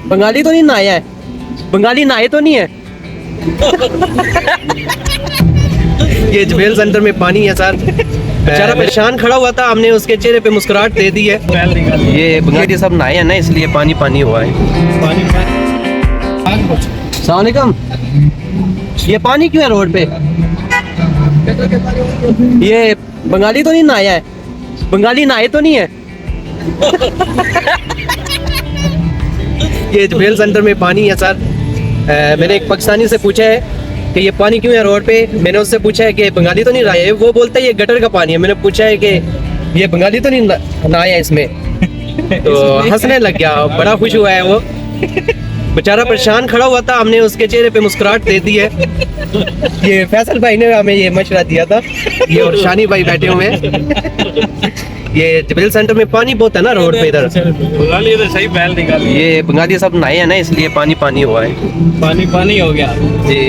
बंगाली तो नहीं नहाया है, बंगाली नहाए तो नहीं है। ये जुबेल सेंटर में पानी है सर, बेचारा परेशान खड़ा हुआ था, हमने उसके चेहरे पे मुस्कुराहट दे दी है। ये बंगाली सब नहाए हैं ना, इसलिए पानी पानी हुआ है। अस्सलाम वालेकुम। ये पानी क्यों है रोड पे? ये बंगाली तो नहीं नहाया है, बंगाली नहाए तो नहीं है। ये जुबेल सेंटर में पानी है सर। मैंने एक पाकिस्तानी से पूछा है कि ये पानी क्यों है रोड पे। मैंने उससे पूछा है कि बंगाली तो नहीं नहाया है, वो बोलता है ये गटर का पानी है। मैंने पूछा है कि ये बंगाली तो नहीं नहाया इसमें, तो हंसने लग गया, बड़ा खुश हुआ है वो। बेचारा परेशान खड़ा हुआ था, हमने उसके चेहरे पे मुस्कुराहट दे दी है। ये फैसल भाई ने हमें ये मशवरा दिया था, ये और शानी भाई बैठे हुए हैं। ये जुबेल सेंटर में पानी बहुत है ना रोड पे इधर। बंगाली तो सही पहल निकाली, ये बंगाली सब नहाए हैं ना, इसलिए पानी पानी हुआ है। पानी पानी हो गया जी।